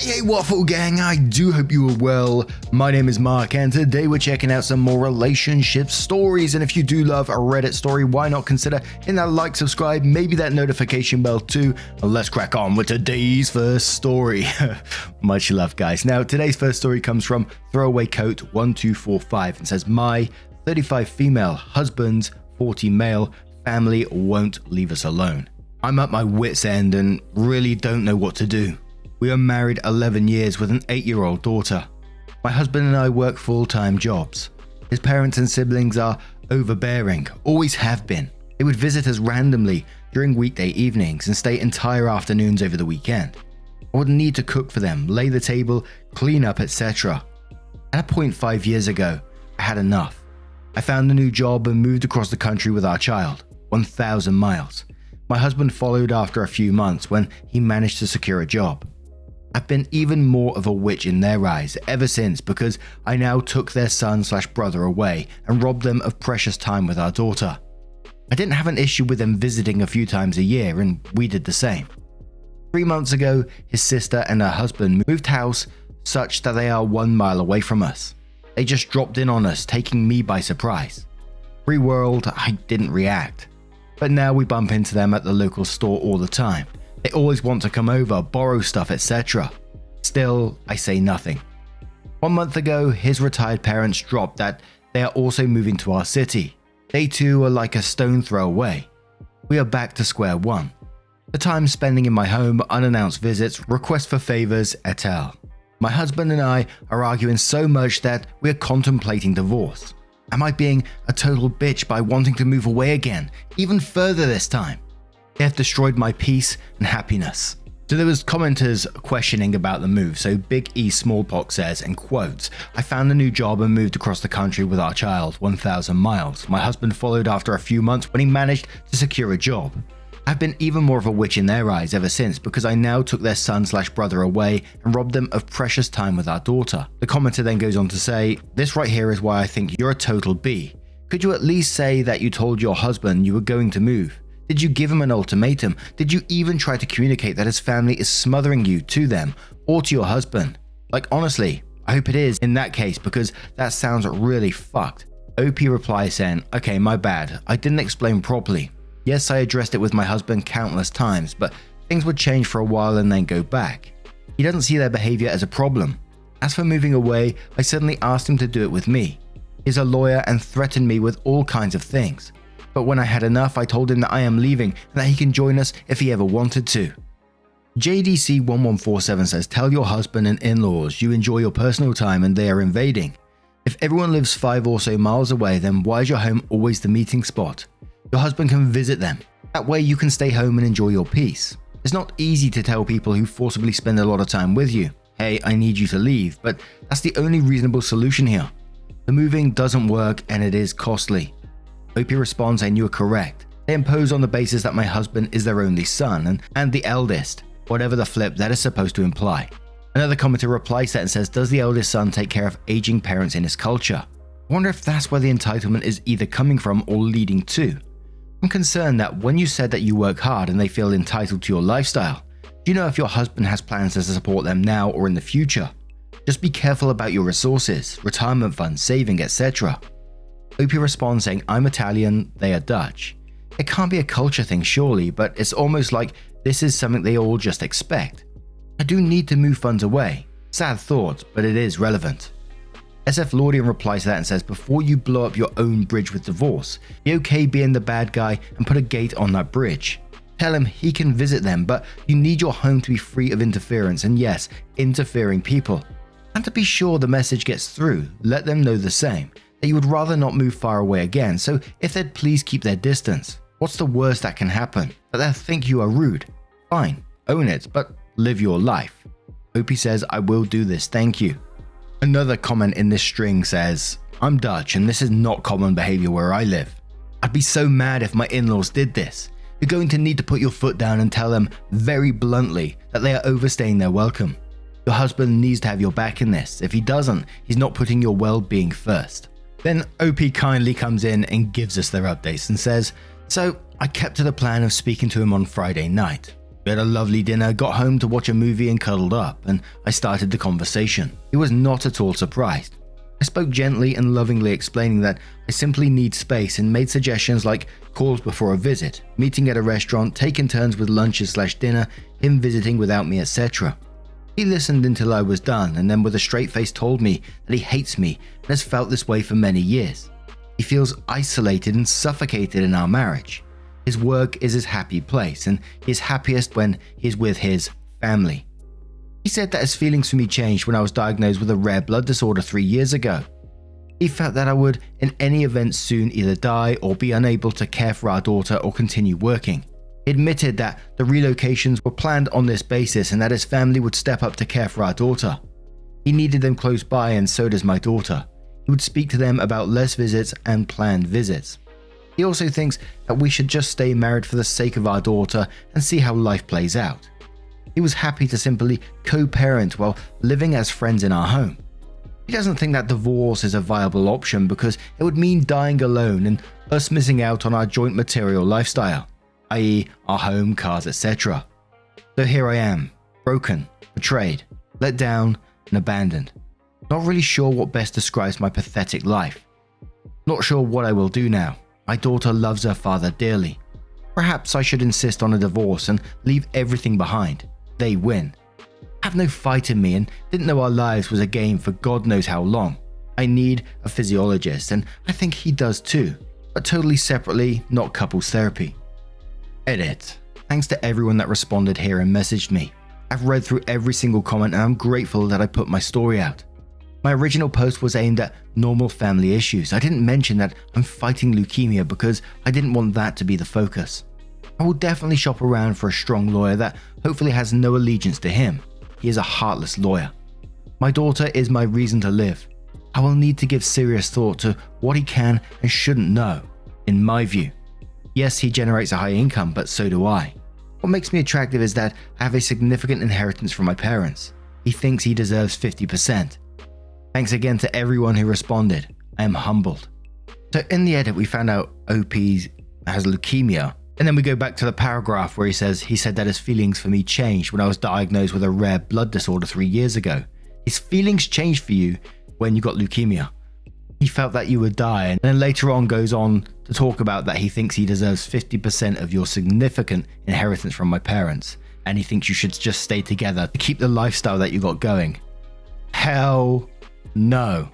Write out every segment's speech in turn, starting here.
Hey Waffle Gang, I do hope you are well. My name is Mark and today we're checking out some more relationship stories, and if you do love a Reddit story, why not consider hitting that like, subscribe, maybe that notification bell too, and let's crack on with today's first story. Much love guys. Now today's first story comes from Throwaway Coat 1245 and says, my 35 female husband, 40 male family won't leave us alone. I'm at my wit's end and really don't know what to do. We are married 11 years with an 8-year-old daughter. My husband and I work full-time jobs. His parents and siblings are overbearing, always have been. They would visit us randomly during weekday evenings and stay entire afternoons over the weekend. I would need to cook for them, lay the table, clean up, etc. At a point 5 years ago, I had enough. I found a new job and moved across the country with our child, 1,000 miles. My husband followed after a few months when he managed to secure a job. I've been even more of a witch in their eyes ever since because I now took their son/brother away and robbed them of precious time with our daughter. I didn't have an issue with them visiting a few times a year and we did the same. 3 months ago, his sister and her husband moved house such that they are 1 mile away from us. They just dropped in on us, taking me by surprise. Free world, I didn't react. But now we bump into them at the local store all the time. They always want to come over, borrow stuff, etc. Still, I say nothing. 1 month ago, his retired parents dropped that they are also moving to our city. They too are like a stone throw away. We are back to square one. The time spending in my home, unannounced visits, requests for favors, et al. My husband and I are arguing so much that we are contemplating divorce. Am I being a total bitch by wanting to move away again, even further this time? They have destroyed my peace and happiness. So there was commenters questioning about the move. So Big E Smallpox says, and quotes, I found a new job and moved across the country with our child, 1,000 miles. My husband followed after a few months when he managed to secure a job. I've been even more of a witch in their eyes ever since because I now took their son/brother away and robbed them of precious time with our daughter. The commenter then goes on to say, this right here is why I think you're a total B. Could you at least say that you told your husband you were going to move? Did you give him an ultimatum? Did you even try to communicate that his family is smothering you to them or to your husband? Like honestly, I hope it is in that case because that sounds really fucked. OP replies saying, okay, my bad. I didn't explain properly. Yes, I addressed it with my husband countless times, but things would change for a while and then go back. He doesn't see their behavior as a problem. As for moving away, I suddenly asked him to do it with me. He's a lawyer and threatened me with all kinds of things. But when I had enough, I told him that I am leaving and that he can join us if he ever wanted to. JDC1147 says, tell your husband and in-laws you enjoy your personal time and they are invading. If everyone lives 5 or so miles away, then why is your home always the meeting spot? Your husband can visit them. That way you can stay home and enjoy your peace. It's not easy to tell people who forcibly spend a lot of time with you, hey, I need you to leave, but that's the only reasonable solution here. The moving doesn't work and it is costly. OP responds saying you are correct. They impose on the basis that my husband is their only son and the eldest, whatever the flip that is supposed to imply. Another commenter replies that and says, does the eldest son take care of aging parents in his culture? I wonder if that's where the entitlement is either coming from or leading to. I'm concerned that when you said that you work hard and they feel entitled to your lifestyle, do you know if your husband has plans to support them now or in the future? Just be careful about your resources, retirement funds, saving, etc. OP responds saying, I'm Italian, they are Dutch. It can't be a culture thing surely, but it's almost like this is something they all just expect. I do need to move funds away. Sad thought, but it is relevant. SF Lordian replies to that and says, before you blow up your own bridge with divorce, be okay being the bad guy and put a gate on that bridge. Tell him he can visit them, but you need your home to be free of interference and yes, interfering people. And to be sure the message gets through, let them know the same. That you would rather not move far away again, so if they'd please keep their distance. What's the worst that can happen? That they'll think you are rude. Fine, own it, but live your life. OP says, I will do this, thank you. Another comment in this string says, I'm Dutch and this is not common behavior where I live. I'd be so mad if my in-laws did this. You're going to need to put your foot down and tell them very bluntly that they are overstaying their welcome. Your husband needs to have your back in this. If he doesn't, he's not putting your well-being first. Then OP kindly comes in and gives us their updates and says, so I kept to the plan of speaking to him on Friday night. We had a lovely dinner, got home to watch a movie and cuddled up, and I started the conversation. He was not at all surprised. I spoke gently and lovingly, explaining that I simply need space, and made suggestions like calls before a visit, meeting at a restaurant, taking turns with lunches/dinner, him visiting without me, etc. He listened until I was done, and then with a straight face told me that he hates me and has felt this way for many years. He feels isolated and suffocated in our marriage. His work is his happy place, and he is happiest when he is with his family. He said that his feelings for me changed when I was diagnosed with a rare blood disorder 3 years ago. He felt that I would, in any event, soon either die or be unable to care for our daughter or continue working. He admitted that the relocations were planned on this basis and that his family would step up to care for our daughter. He needed them close by, and so does my daughter. He would speak to them about less visits and planned visits. He also thinks that we should just stay married for the sake of our daughter and see how life plays out. He was happy to simply co-parent while living as friends in our home. He doesn't think that divorce is a viable option because it would mean dying alone and us missing out on our joint material lifestyle, i.e. our home, cars, etc. So here I am, broken, betrayed, let down and abandoned. Not really sure what best describes my pathetic life. Not sure what I will do now. My daughter loves her father dearly. Perhaps I should insist on a divorce and leave everything behind. They win. Have no fight in me and didn't know our lives was a game for God knows how long. I need a physiologist, and I think he does too, but totally separately, not couples therapy. Edit. Thanks to everyone that responded here and messaged me. I've read through every single comment and I'm grateful that I put my story out. My original post was aimed at normal family issues. I didn't mention that I'm fighting leukemia because I didn't want that to be the focus. I will definitely shop around for a strong lawyer that hopefully has no allegiance to him. He is a heartless lawyer. My daughter is my reason to live. I will need to give serious thought to what he can and shouldn't know, in my view. Yes, he generates a high income, but so do I. What makes me attractive is that I have a significant inheritance from my parents. He thinks he deserves 50%. Thanks again to everyone who responded. I am humbled. So in the edit, we found out OP has leukemia. And then we go back to the paragraph where he said that his feelings for me changed when I was diagnosed with a rare blood disorder 3 years ago. His feelings changed for you when you got leukemia. He felt that you would die, and then later on goes on to talk about that he thinks he deserves 50% of your significant inheritance from my parents, and he thinks you should just stay together to keep the lifestyle that you got going. Hell no.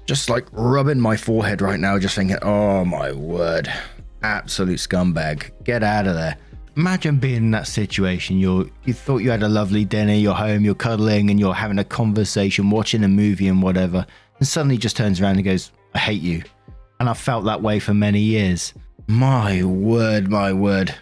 Just like rubbing my forehead right now, just thinking, oh my word. Absolute scumbag. Get out of there. Imagine being in that situation. You thought you had a lovely dinner, you're home, you're cuddling, and you're having a conversation, watching a movie and whatever, and suddenly just turns around and goes, I hate you. And I've felt that way for many years. My word, my word.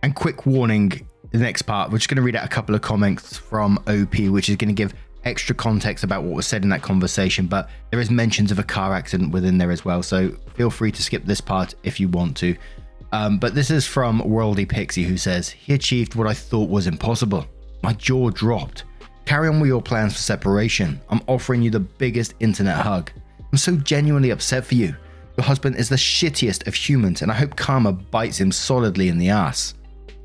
And quick warning, the next part, we're just going to read out a couple of comments from OP, which is going to give extra context about what was said in that conversation, but there is mentions of a car accident within there as well, so feel free to skip this part if you want to. But this is from Worldy Pixie, who says, he achieved what I thought was impossible. My jaw dropped. Carry on with your plans for separation. I'm offering you the biggest internet hug. I'm so genuinely upset for you. Your husband is the shittiest of humans, and I hope karma bites him solidly in the ass.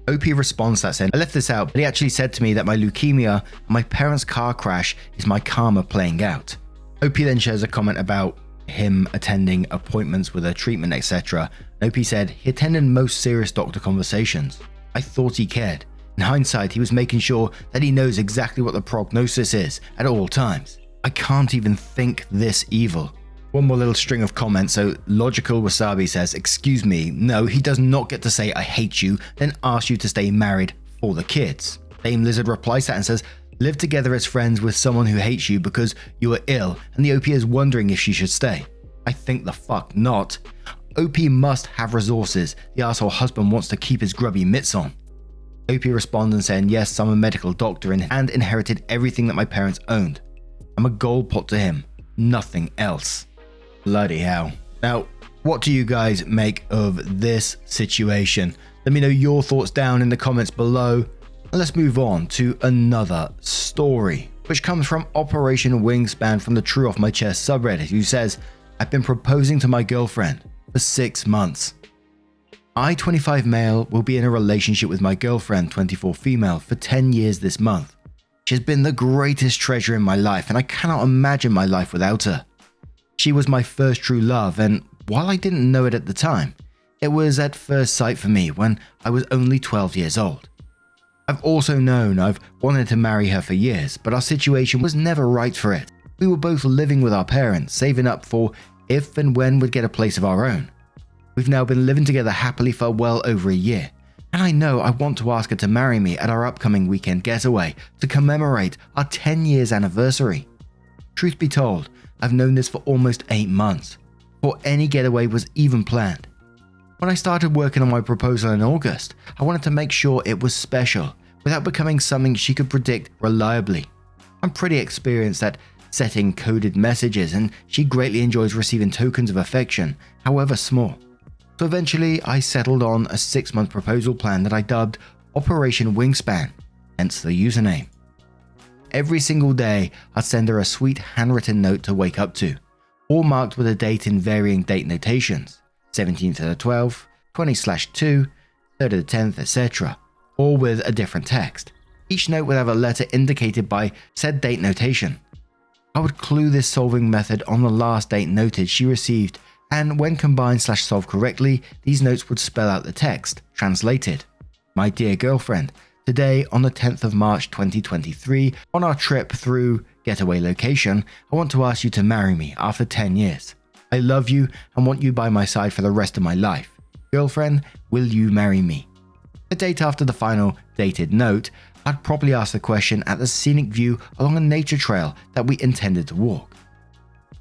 OP responds that saying, I left this out, but he actually said to me that my leukemia and my parents' car crash is my karma playing out. OP then shares a comment about him attending appointments with a treatment, etc. OP said, he attended most serious doctor conversations. I thought he cared. In hindsight, he was making sure that he knows exactly what the prognosis is at all times. I can't even think this evil. One more little string of comments. So Logical Wasabi says, excuse me, no, he does not get to say I hate you, then ask you to stay married for the kids. Dame Lizard replies that and says, live together as friends with someone who hates you because you are ill and the OP is wondering if she should stay. I think the fuck not. OP must have resources. The asshole husband wants to keep his grubby mitts on. OP responds and saying, yes, I'm a medical doctor and inherited everything that my parents owned. I'm a gold pot to him, nothing else. Bloody hell. Now, what do you guys make of this situation? Let me know your thoughts down in the comments below. And let's move on to another story, which comes from Operation Wingspan from the True Off My Chest subreddit, who says, I've been proposing to my girlfriend for 6 months. I, 25 male, will be in a relationship with my girlfriend, 24 female, for 10 years this month. She has been the greatest treasure in my life, and I cannot imagine my life without her. She was my first true love, and while I didn't know it at the time, it was at first sight for me when I was only 12 years old. I've also known I've wanted to marry her for years, but our situation was never right for it. We were both living with our parents, saving up for if and when we'd get a place of our own. We've now been living together happily for well over a year, and I know I want to ask her to marry me at our upcoming weekend getaway to commemorate our 10 years anniversary. Truth be told, I've known this for almost 8 months, before any getaway was even planned. When I started working on my proposal in August, I wanted to make sure it was special, without becoming something she could predict reliably. I'm pretty experienced at setting coded messages, and she greatly enjoys receiving tokens of affection, however small. So eventually, I settled on a 6-month proposal plan that I dubbed Operation Wingspan, hence the username. Every single day, I'd send her a sweet handwritten note to wake up to, all marked with a date in varying date notations, 17th of the 12th, 20/2, 3rd of the 10th, etc., all with a different text. Each note would have a letter indicated by said date notation. I would clue this solving method on the last date noted she received, and when combined/solved correctly, these notes would spell out the text, translated. My dear girlfriend, today on the 10th of March 2023, on our trip through getaway location, I want to ask you to marry me after 10 years. I love you and want you by my side for the rest of my life. Girlfriend, will you marry me? A date after the final dated note, I'd probably ask the question at the scenic view along a nature trail that we intended to walk.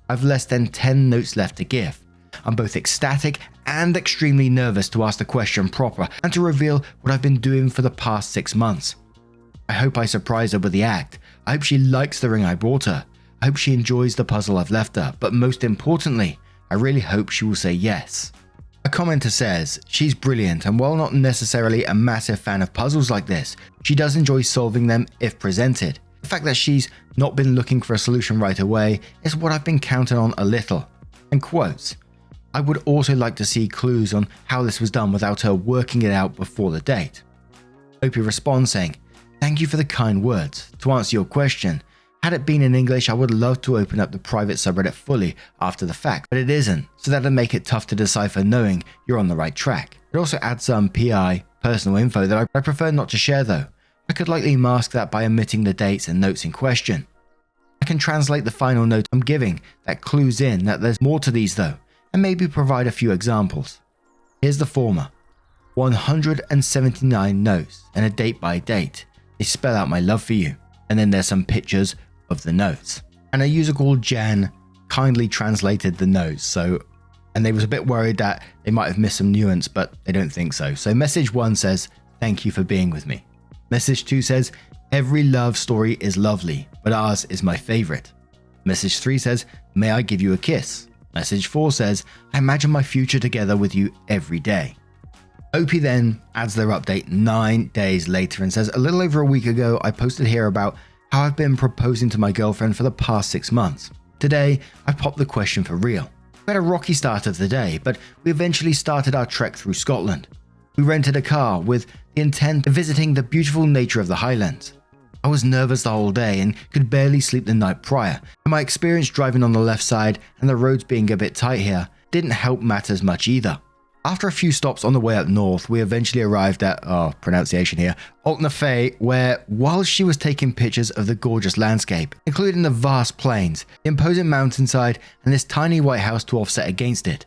I've less than 10 notes left to give. I'm both ecstatic and extremely nervous to ask the question proper and to reveal what I've been doing for the past 6 months. I hope I surprise her with the act. I hope she likes the ring I brought her. I hope she enjoys the puzzle I've left her, but most importantly, I really hope she will say yes. A commenter says, she's brilliant, and while not necessarily a massive fan of puzzles like this, she does enjoy solving them if presented. The fact that she's not been looking for a solution right away is what I've been counting on a little. And quotes, I would also like to see clues on how this was done without her working it out before the date. Opie responds saying, thank you for the kind words. To answer your question, had it been in English, I would love to open up the private subreddit fully after the fact, but it isn't, so that'd make it tough to decipher knowing you're on the right track. It also adds some PI, personal info that I prefer not to share though. I could likely mask that by omitting the dates and notes in question. I can translate the final note I'm giving that clues in that there's more to these though, and maybe provide a few examples. Here's the former. 179 notes and a date by date. They spell out my love for you. And then there's some pictures of the notes. And a user called Jan kindly translated the notes, and they was a bit worried that they might have missed some nuance, but they don't think so. So message 1 says, thank you for being with me. Message 2 says, every love story is lovely, but ours is my favorite. Message 3 says, may I give you a kiss? Message 4 says, I imagine my future together with you every day. Opie then adds their update 9 days later and says, a little over a week ago, I posted here about how I've been proposing to my girlfriend for the past 6 months. Today, I popped the question for real. We had a rocky start of the day, but we eventually started our trek through Scotland. We rented a car with the intent of visiting the beautiful nature of the Highlands. I was nervous the whole day and could barely sleep the night prior, and my experience driving on the left side and the roads being a bit tight here didn't help matters much either. After a few stops on the way up north, we eventually arrived at, pronunciation here, Altnafay, where while she was taking pictures of the gorgeous landscape, including the vast plains, the imposing mountainside, and this tiny white house to offset against it.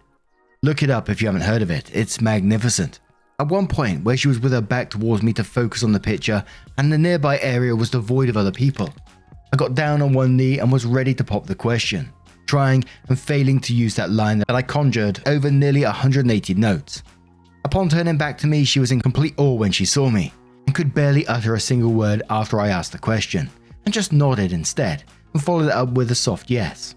Look it up if you haven't heard of it, it's magnificent. At one point, where she was with her back towards me to focus on the picture, and the nearby area was devoid of other people, I got down on one knee and was ready to pop the question, trying and failing to use that line that I conjured over nearly 180 notes. Upon turning back to me, she was in complete awe when she saw me, and could barely utter a single word after I asked the question, and just nodded instead, and followed it up with a soft yes.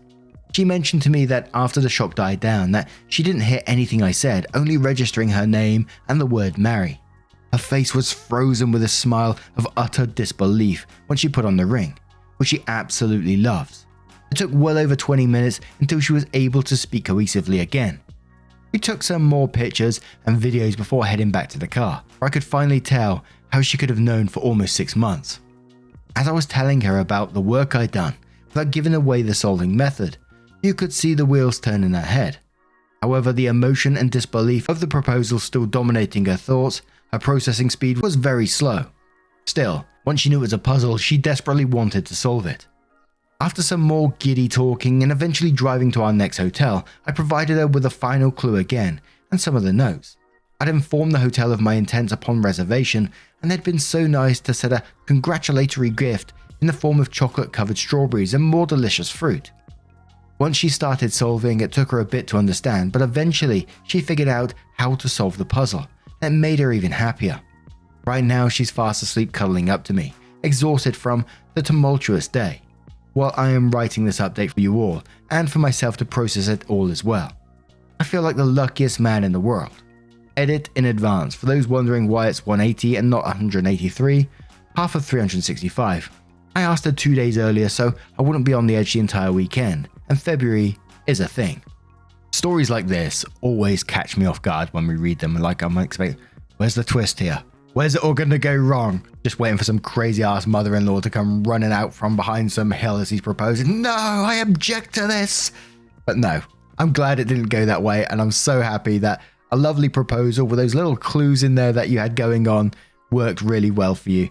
She mentioned to me that after the shock died down that she didn't hear anything I said, only registering her name and the word marry. Her face was frozen with a smile of utter disbelief when she put on the ring, which she absolutely loves. It took well over 20 minutes until she was able to speak cohesively again. We took some more pictures and videos before heading back to the car, where I could finally tell how she could have known for almost 6 months. As I was telling her about the work I'd done, without giving away the solving method, you could see the wheels turn in her head. However, the emotion and disbelief of the proposal still dominating her thoughts, her processing speed was very slow. Still, once she knew it was a puzzle, she desperately wanted to solve it. After some more giddy talking and eventually driving to our next hotel, I provided her with a final clue again and some of the notes. I'd informed the hotel of my intent upon reservation, and they'd been so nice to set a congratulatory gift in the form of chocolate-covered strawberries and more delicious fruit. Once she started solving, it took her a bit to understand, but eventually she figured out how to solve the puzzle, and it made her even happier. Right now she's fast asleep cuddling up to me, exhausted from the tumultuous day, while I am writing this update for you all, and for myself to process it all as well. I feel like the luckiest man in the world. Edit in advance, for those wondering why it's 180 and not 183, half of 365. I asked her 2 days earlier so I wouldn't be on the edge the entire weekend, and February is a thing. Stories like this always catch me off guard when we read them, like I'm expecting, where's the twist here? Where's it all gonna go wrong? Just waiting for some crazy ass mother-in-law to come running out from behind some hill as he's proposing. No, I object to this. But no, I'm glad it didn't go that way, and I'm so happy that a lovely proposal with those little clues in there that you had going on worked really well for you.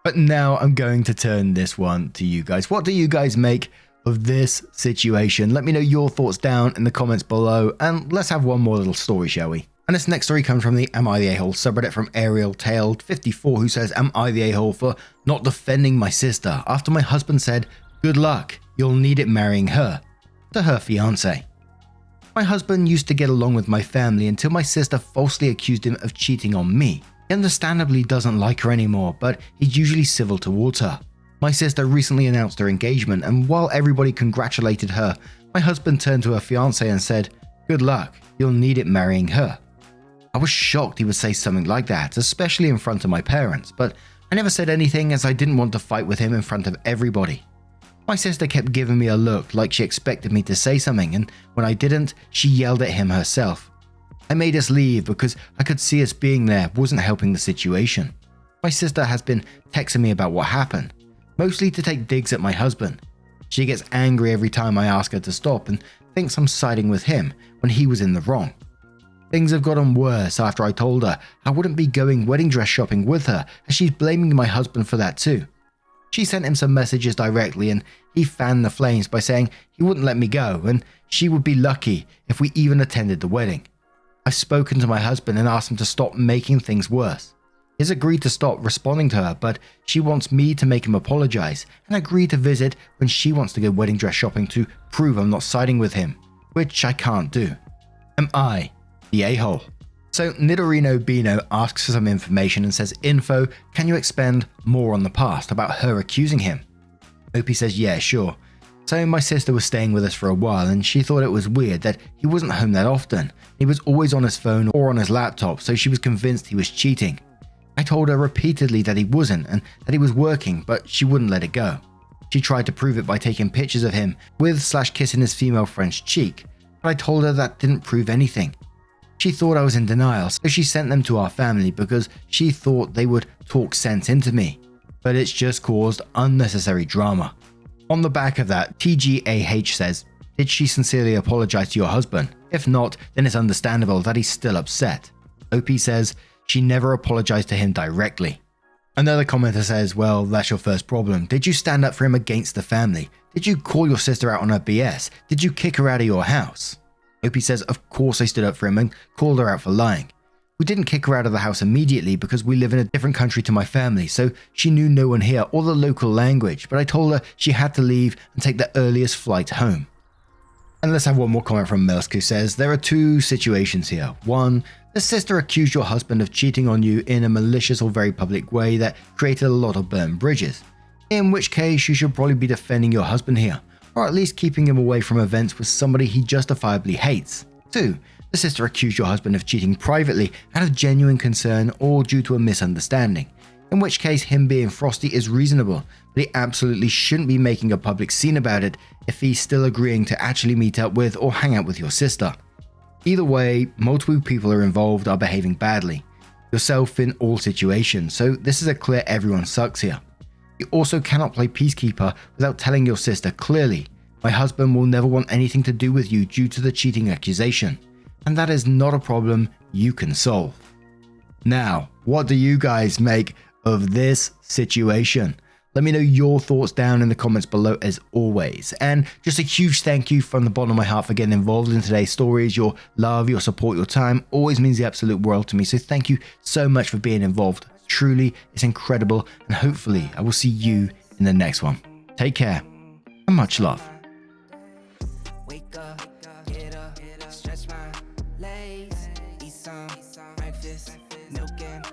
But now I'm going to turn this one to you guys. What do you guys make of this situation? Let me know your thoughts down in the comments below, and let's have one more little story, shall we? And this next story comes from the Am I the A-hole subreddit from Ariel Tailed 54, who says, am I the a-hole for not defending my sister after my husband said, good luck, you'll need it marrying her, to her fiance. My husband used to get along with my family until my sister falsely accused him of cheating on me. He understandably doesn't like her anymore, but he's usually civil towards her. My sister recently announced her engagement, and while everybody congratulated her, my husband turned to her fiance and said, good luck, you'll need it marrying her. I was shocked he would say something like that, especially in front of my parents, but I never said anything as I didn't want to fight with him in front of everybody. My sister kept giving me a look like she expected me to say something, and when I didn't, she yelled at him herself. I made us leave because I could see us being there wasn't helping the situation. My sister has been texting me about what happened, mostly to take digs at my husband. She gets angry every time I ask her to stop and thinks I'm siding with him when he was in the wrong. Things have gotten worse after I told her I wouldn't be going wedding dress shopping with her, as she's blaming my husband for that too. She sent him some messages directly, and he fanned the flames by saying he wouldn't let me go and she would be lucky if we even attended the wedding. I've spoken to my husband and asked him to stop making things worse. He's agreed to stop responding to her, but she wants me to make him apologize and agree to visit when she wants to go wedding dress shopping to prove I'm not siding with him, which I can't do. Am I the a-hole? So Nidorino Bino asks for some information and says, info, can you expand more on the past about her accusing him? Opie says, yeah, sure. So my sister was staying with us for a while, and she thought it was weird that he wasn't home that often. He was always on his phone or on his laptop, so she was convinced he was cheating. I told her repeatedly that he wasn't and that he was working, but she wouldn't let it go. She tried to prove it by taking pictures of him with/kissing his female friend's cheek, but I told her that didn't prove anything. She thought I was in denial, so she sent them to our family because she thought they would talk sense into me, but it's just caused unnecessary drama. On the back of that, TGAH says, did she sincerely apologize to your husband? If not, then it's understandable that he's still upset. OP says, she never apologized to him directly. Another commenter says, well, that's your first problem. Did you stand up for him against the family? Did you call your sister out on her BS? Did you kick her out of your house? OP says, of course I stood up for him and called her out for lying. We didn't kick her out of the house immediately because we live in a different country to my family, so she knew no one here or the local language, but I told her she had to leave and take the earliest flight home. And let's have one more comment from Milsk, who says, there are two situations here. One, the sister accused your husband of cheating on you in a malicious or very public way that created a lot of burned bridges, in which case you should probably be defending your husband here, or at least keeping him away from events with somebody he justifiably hates. 2. The sister accused your husband of cheating privately out of genuine concern or due to a misunderstanding, in which case him being frosty is reasonable, but he absolutely shouldn't be making a public scene about it if he's still agreeing to actually meet up with or hang out with your sister. Either way, multiple people are involved are behaving badly. Yourself in all situations, so this is a clear everyone sucks here. You also cannot play peacekeeper without telling your sister clearly, my husband will never want anything to do with you due to the cheating accusation, and that is not a problem you can solve. Now, what do you guys make of this situation? Let me know your thoughts down in the comments below as always. And just a huge thank you from the bottom of my heart for getting involved in today's stories. Your love, your support, your time always means the absolute world to me. So thank you so much for being involved. Truly, it's incredible. And hopefully I will see you in the next one. Take care and much love. Wake up, get up, stretch my legs, eat some breakfast, milk and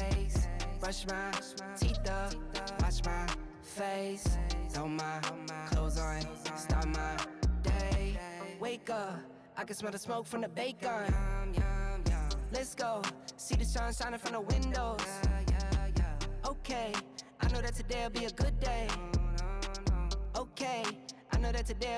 eggs, brush my teeth up, wash my face, throw my clothes on, start my day. Wake up, I can smell the smoke from the bacon. Let's go, see the sun shining from the windows. Okay, I know that today'll be a good day. Okay, I know that today